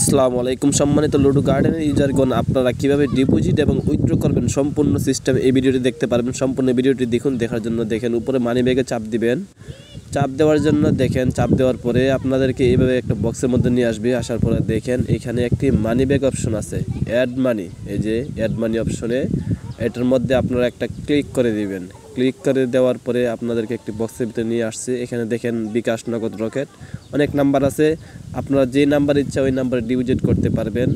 আসসালামু আলাইকুম সম্মানিত লুডো গার্ডেনের ইউজারগণ, আপনারা কিভাবে ডিপোজিট এবং উইথড্র করবেন সম্পূর্ণ সিস্টেম এই ভিডিওটি দেখতে পারবেন। সম্পূর্ণ ভিডিওটি দেখুন। দেখার জন্য দেখেন উপরে মানি ব্যাগে চাপ দিবেন। চাপ দেওয়ার জন্য দেখেন, চাপ দেওয়ার পরে আপনাদেরকে এইভাবে একটা বক্সের মধ্যে নিয়ে আসবে। আসার পরে দেখেন এখানে একটি মানি ব্যাগ অপশন আছে, অ্যাড মানি। এই যে অ্যাড মানি অপশনে এটার মধ্যে আপনারা একটা ক্লিক করে দিবেন। ক্লিক করে দেওয়ার পরে আপনাদেরকে একটি বক্সের ভিতরে নিয়ে আসছে। এখানে দেখেন বিকাশ, নগদ, রকেট অনেক নাম্বার আছে। আপনারা যে নাম্বার ইচ্ছা ওই নাম্বারে ডিপোজিট করতে পারবেন।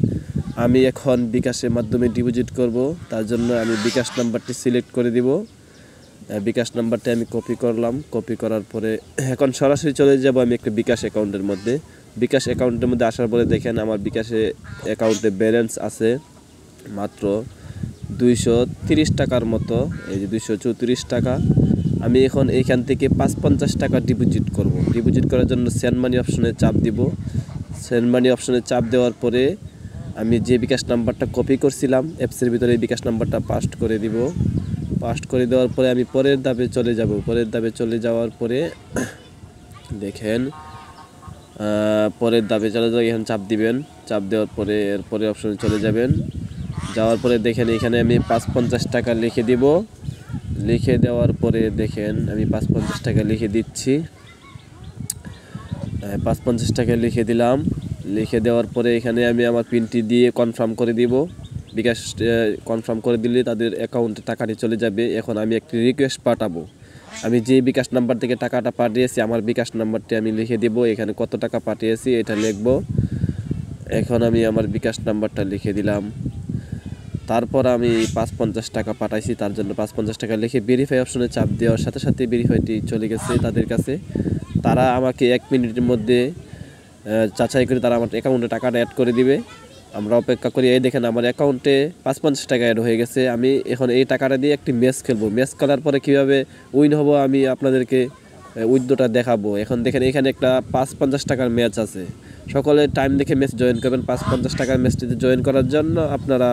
আমি এখন বিকাশের মাধ্যমে ডিপোজিট করব, তার জন্য আমি বিকাশ নাম্বারটি সিলেক্ট করে দিব। বিকাশ নাম্বারটি আমি কপি করলাম। কপি করার পরে এখন সরাসরি চলে যাব আমি একটা বিকাশ অ্যাকাউন্টের মধ্যে। বিকাশ অ্যাকাউন্টের মধ্যে আসার পরে দেখেন আমার বিকাশে অ্যাকাউন্টে ব্যালেন্স আছে মাত্র 230 টাকার মতো। এই যে 234 টাকা। আমি এখন এইখান থেকে 550 টাকা ডিপোজিট করব। ডিপোজিট করার জন্য সেন্ড মানি অপশনে চাপ দিব। সেন্ড মানি অপশনে চাপ দেওয়ার পরে আমি যে বিকাশ নাম্বারটা কপি করছিলাম অ্যাপসের ভিতরে এই বিকাশ নাম্বারটা পাস্ট করে দিব। পাস্ট করে দেওয়ার পরে আমি পরের ধাপে চলে যাব। পরের ধাপে চলে যাওয়ার পরে দেখেন পরের ধাপে চলে যাওয়া, এখানে চাপ দিবেন। চাপ দেওয়ার পরে এরপরে অপশনে চলে যাবেন। যাওয়ার পরে দেখেন এখানে আমি 550 টাকা লিখে দিব। লিখে দেওয়ার পরে দেখেন আমি 550 টাকা লিখে দিচ্ছি। 550 টাকা লিখে দিলাম। লিখে দেওয়ার পরে এখানে আমি আমার পিনটি দিয়ে কনফার্ম করে দিব। বিকাশ কনফার্ম করে দিলে তাদের অ্যাকাউন্টে টাকাটি চলে যাবে। এখন আমি একটি রিকোয়েস্ট পাঠাবো। আমি যে বিকাশ নাম্বার থেকে টাকাটা পাঠিয়েছি আমার বিকাশ নাম্বারটি আমি লিখে দিব। এখানে কত টাকা পাঠিয়েছি এটা লিখব। এখন আমি আমার বিকাশ নাম্বারটা লিখে দিলাম। তারপর আমি 550 টাকা পাঠাইছি, তার জন্য 550 টাকা লিখে ভেরিফাই অপশনে চাপ দেওয়ার সাথে সাথে ভেরিফাইটি চলে গেছে তাদের কাছে। তারা আমাকে 1 মিনিটের মধ্যে যাচাই করে তারা আমার অ্যাকাউন্টে টাকাটা অ্যাড করে দিবে। আমরা অপেক্ষা করি। এই দেখেন আমার অ্যাকাউন্টে 550 টাকা অ্যাড হয়ে গেছে। আমি এখন এই টাকাটা দিয়ে একটি ম্যাচ খেলবো। ম্যাচ খেলার পরে কীভাবে উইন হব আমি আপনাদেরকে উইথড্রটা দেখাবো। এখন দেখেন এখানে একটা 550 টাকার ম্যাচ আছে। সকলে টাইম দেখে ম্যাচ জয়েন করবেন। 550 টাকার ম্যাচটিতে জয়েন করার জন্য আপনারা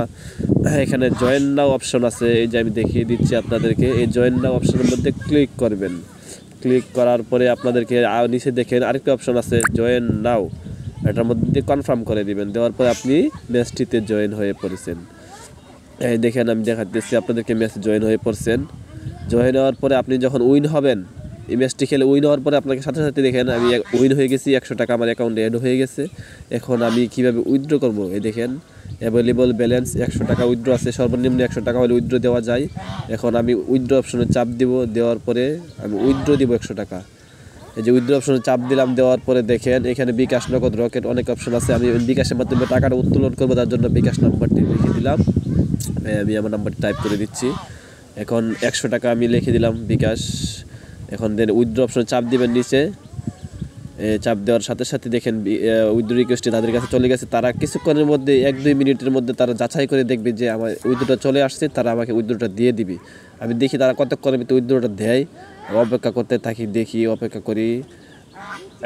এখানে জয়েন নাও অপশন আছে, এই যে আমি দেখিয়ে দিচ্ছি আপনাদেরকে। এই জয়েন নাও অপশনের মধ্যে ক্লিক করবেন। ক্লিক করার পরে আপনাদেরকে নিচে দেখেন আরেকটা অপশন আছে জয়েন নাও, এটার মধ্যে কনফার্ম করে দিবেন। দেওয়ার পরে আপনি ম্যাচটিতে জয়েন হয়ে পড়েছেন। এই দেখেন আমি দেখাচ্ছি আপনাদেরকে ম্যাচ জয়েন হয়ে পড়ছেন। জয়েন হওয়ার পরে আপনি যখন উইন হবেন, এই ম্যাচটি খেলে উইন হওয়ার পরে আপনাকে সাথে সাথে দেখেন আমি উইন হয়ে গেছি, 100 টাকা আমার অ্যাকাউন্টে অ্যাড হয়ে গেছে। এখন আমি কিভাবে উইথড্র করব, এই দেখেন অ্যাভেলেবল ব্যালেন্স 100 টাকা উইথড্র আছে। সর্বনিম্ন 100 টাকা হলে উইথড্র দেওয়া যায়। এখন আমি উইথড্র অপশনে চাপ দিব। দেওয়ার পরে আমি উইথড্র দিব 100 টাকা। এই যে উইথড্র অপশনে চাপ দিলাম। দেওয়ার পরে দেখেন এখানে বিকাশ, নগদ, রকেট অনেক অপশন আছে। আমি বিকাশের মাধ্যমে টাকাটা উত্তোলন করবো, তার জন্য বিকাশ নাম্বারটি লিখে দিলাম। আমি আমার নাম্বারটি টাইপ করে দিচ্ছি। এখন 100 টাকা আমি লিখে দিলাম বিকাশ। এখন দেন উইথড্র অপশনে চাপ দিবেন নিচে। চাপ দেওয়ার সাথে সাথে দেখেন উইথড্র রিকোয়েস্টটি তাদের কাছে চলে গেছে। তারা কিছুক্ষণের মধ্যে 1-2 মিনিটের মধ্যে তারা যাচাই করে দেখবে যে আমার উইথড্রটা চলে আসছে, তারা আমাকে উইথড্রটা দিয়ে দিবে। আমি দেখি তারা কতক্ষণের ভিতরে উইথড্রটা দেয়। অপেক্ষা করতে থাকি, দেখি অপেক্ষা করি।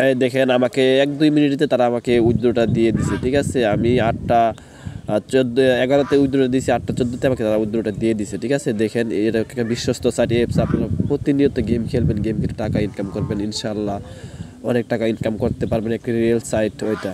এই দেখেন আমাকে 1-2 মিনিটে তারা আমাকে উইথড্রটা দিয়ে দিছে। ঠিক আছে, আমি 8:11 উইথড্র দিয়েছি, 8:14 আমাকে তারা উইথড্রটা দিয়ে দিছে। ঠিক আছে, দেখেন এটা একটা বিশ্বস্ত সাইট অ্যাপস। আপনারা প্রতিনিয়ত গেম খেলবেন, গেম খেলে টাকা ইনকাম করবেন, ইনশাআল্লাহ অনেক টাকা ইনকাম করতে পারবেন। একটা রিয়েল সাইট ওইটা।